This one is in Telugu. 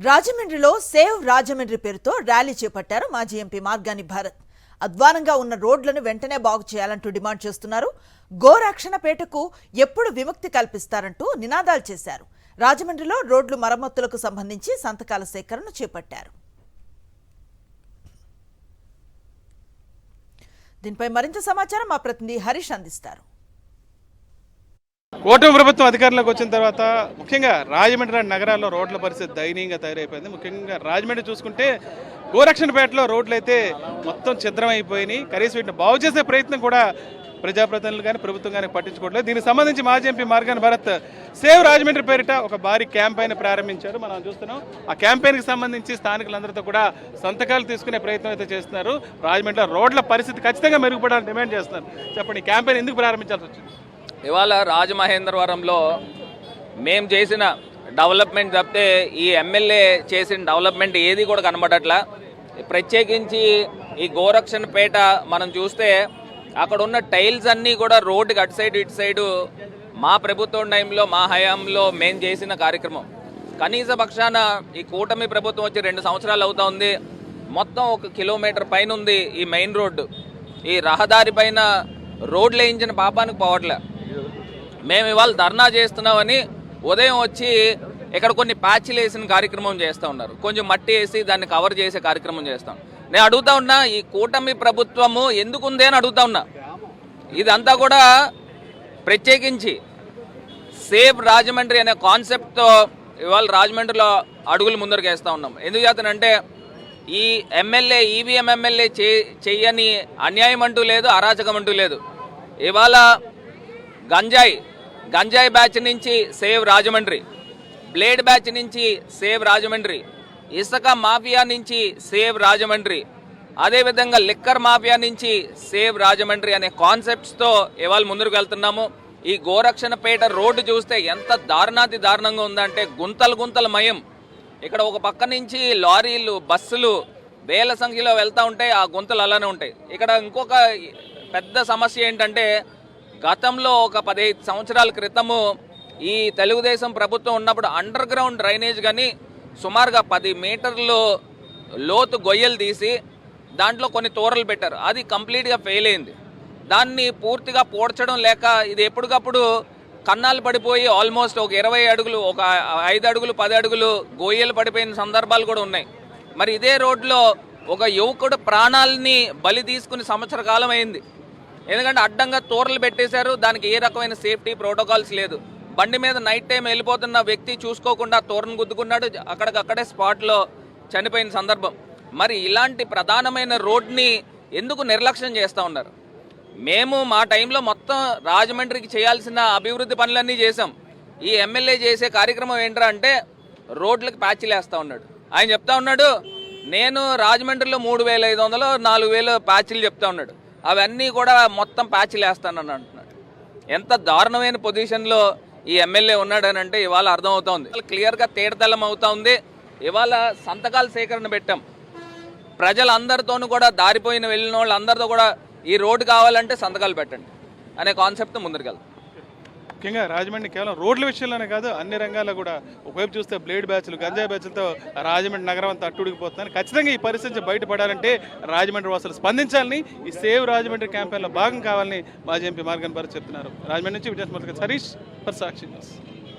రాజమండ్రిలో సేవ్ రాజమండ్రి పేరుతో ర్యాలీ చేపట్టారు మాజీ ఎంపీ మార్గాని భారత్. అధ్వానంగా ఉన్న రోడ్లను వెంటనే బాగు చేయాలంటూ డిమాండ్ చేస్తున్నారు. గోరక్షణపేటకు ఎప్పుడు విముక్తి కల్పిస్తారంటూ నినాదాలు చేశారు. రాజమండ్రిలో రోడ్లు మరమ్మతులకు సంబంధించి సంతకాల సేకరణ చేపట్టారు. దీనిపై మరింత సమాచారం మా ప్రతినిధి హరీష్ అందిస్తారు. కూటమి ప్రభుత్వం అధికారంలోకి వచ్చిన తర్వాత ముఖ్యంగా రాజమండ్రి నగరాల్లో రోడ్ల పరిస్థితి దయనీయంగా తయారైపోయింది. ముఖ్యంగా రాజమండ్రి చూసుకుంటే గోరక్షణపేటలో రోడ్లు అయితే మొత్తం ఛిద్రమైపోయినాయి. కనీసం వీటిని బాగు చేసే ప్రయత్నం కూడా ప్రజాప్రతినిధులు కానీ ప్రభుత్వం కానీ పట్టించుకోవట్లేదు. దీనికి సంబంధించి మాజీ ఎంపీ మార్గాని భారత్ సేవ్ రాజమండ్రి పేరిట ఒక భారీ క్యాంపెయిన్ ప్రారంభించారు. మనం చూస్తున్నాం. ఆ క్యాంపెయిన్కి సంబంధించి స్థానికులందరితో కూడా సంతకాలు తీసుకునే ప్రయత్నం అయితే చేస్తున్నారు. రాజమండ్రిలో రోడ్ల పరిస్థితి ఖచ్చితంగా మెరుగుపడాలని డిమాండ్ చేస్తున్నారు. చెప్పండి, ఈ క్యాంపెయిన్ ఎందుకు ప్రారంభించాల్సి వచ్చింది? ఇవాళ రాజమహేంద్రవరంలో మేము చేసిన డెవలప్మెంట్ తప్పితే ఈ ఎమ్మెల్యే చేసిన డెవలప్మెంట్ ఏది కూడా కనబడట్లా. ప్రత్యేకించి ఈ గోరక్షణపేట మనం చూస్తే అక్కడ ఉన్న టైల్స్ అన్నీ కూడా రోడ్డుకి అటు సైడ్ ఇటు సైడు మా ప్రభుత్వం టైంలో మా హయాంలో మేము చేసిన కార్యక్రమం. కనీస పక్షాన ఈ కూటమి ప్రభుత్వం వచ్చి 2 సంవత్సరాలు అవుతా ఉంది. మొత్తం 1 కిలోమీటర్ పైన ఉంది ఈ మెయిన్ రోడ్డు. ఈ రహదారి పైన రోడ్లు వేయించిన పాపానికి పోవట్లే. మేము ఇవాళ ధర్నా చేస్తున్నామని ఉదయం వచ్చి ఇక్కడ కొన్ని ప్యాచ్లు వేసిన కార్యక్రమం చేస్తూ ఉన్నారు. కొంచెం మట్టి వేసి దాన్ని కవర్ చేసే కార్యక్రమం చేస్తాం. నేను అడుగుతా ఉన్నా, ఈ కూటమి ప్రభుత్వము ఎందుకుంది అని అడుగుతా ఉన్నా. ఇదంతా కూడా ప్రత్యేకించి సేవ్ రాజమండ్రి అనే కాన్సెప్ట్తో ఇవాళ రాజమండ్రిలో అడుగులు ముందరకు వేస్తూ ఉన్నాం. ఎందుకు చేస్తానంటే ఈ ఎమ్మెల్యే ఈవీఎం ఎమ్మెల్యే చెయ్యని అన్యాయం అంటూ లేదు, అరాచకం అంటూ లేదు. ఇవాళ గంజాయి బ్యాచ్ నుంచి సేవ్ రాజమండ్రి, బ్లేడ్ బ్యాచ్ నుంచి సేవ్ రాజమండ్రి, ఇసుక మాఫియా నుంచి సేవ్ రాజమండ్రి, అదేవిధంగా లిక్కర్ మాఫియా నుంచి సేవ్ రాజమండ్రి అనే కాన్సెప్ట్స్తో ఇవాళ ముందుకు వెళ్తున్నాము. ఈ గోరక్షణపేట రోడ్డు చూస్తే ఎంత దారుణంగా ఉందంటే గుంతలు మయం. ఇక్కడ ఒక పక్క నుంచి లారీలు బస్సులు వేల సంఖ్యలో వెళ్తూ ఉంటాయి, ఆ గుంతలు అలానే ఉంటాయి. ఇక్కడ ఇంకొక పెద్ద సమస్య ఏంటంటే గతంలో ఒక 15 సంవత్సరాల క్రితము ఈ తెలుగుదేశం ప్రభుత్వం ఉన్నప్పుడు అండర్ గ్రౌండ్ డ్రైనేజ్ కానీ సుమారుగా 10 మీటర్లు లోతు గొయ్యలు తీసి దాంట్లో కొన్ని తోరలు పెట్టారు. అది కంప్లీట్గా ఫెయిల్ అయింది. దాన్ని పూర్తిగా పూడ్చడం లేక ఇది ఎప్పటికప్పుడు కన్నాలు పడిపోయి ఆల్మోస్ట్ ఒక 20 అడుగులు, ఒక 5 అడుగులు 10 అడుగులు గొయ్యలు పడిపోయిన సందర్భాలు కూడా ఉన్నాయి. మరి ఇదే రోడ్లో ఒక యువకుడు ప్రాణాలని బలి తీసుకుని సంవత్సర కాలం అయింది. ఎందుకంటే అడ్డంగా తోరలు పెట్టేశారు. దానికి ఏ రకమైన సేఫ్టీ ప్రోటోకాల్స్ లేదు. బండి మీద నైట్ టైం వెళ్ళిపోతున్న వ్యక్తి చూసుకోకుండా తోరను గుద్దుకున్నాడు, అక్కడికక్కడే స్పాట్లో చనిపోయిన సందర్భం. మరి ఇలాంటి ప్రధానమైన రోడ్ని ఎందుకు నిర్లక్ష్యం చేస్తూ ఉన్నారు? మేము మా టైంలో మొత్తం రాజమండ్రికి చేయాల్సిన అభివృద్ధి పనులన్నీ చేసాం. ఈ ఎమ్మెల్యే చేసే కార్యక్రమం ఏంట్రా అంటే రోడ్లకు ప్యాచ్లు వేస్తూ ఉన్నాడు. ఆయన చెప్తా ఉన్నాడు, నేను రాజమండ్రిలో 3500 4000 ప్యాచ్లు చెప్తా ఉన్నాడు. అవన్నీ కూడా మొత్తం ప్యాచ్లు వేస్తానని అంటున్నాడు. ఎంత దారుణమైన పొజిషన్లో ఈ ఎమ్మెల్యే ఉన్నాడని అంటే ఇవాళ అర్థమవుతోంది. క్లియర్గా తేటతెల్లం అవుతా ఉంది. ఇవాళ సంతకాల సేకరణ పెట్టాం. ప్రజలందరితోనూ కూడా దారిపోయిన వెళ్ళిన వాళ్ళందరితో కూడా ఈ రోడ్డు కావాలంటే సంతకాలు పెట్టండి అనే కాన్సెప్ట్ ముందుకెళ్తాం. ముఖ్యంగా రాజమండ్రి కేవలం రోడ్ల విషయంలోనే కాదు, అన్ని రంగాల్లో కూడా ఒకవైపు చూస్తే బ్లేడ్ బ్యాచ్లు, గంజాయి బ్యాచ్లతో రాజమండ్రి నగరం అంతా అట్టుడికిపోతున్నారు. ఖచ్చితంగా ఈ పరిస్థితి బయటపడాలంటే రాజమండ్రి వాసులు స్పందించాలని, ఈ సేవ్ రాజమండ్రి క్యాంపెయిన్లో భాగం కావాలని మాజీ ఎంపీ మార్గాని భారత్ చెప్తున్నారు. రాజమండ్రి నుంచి విజయస్మృతి హరీష్ ఫర్ సాక్షి న్యూస్.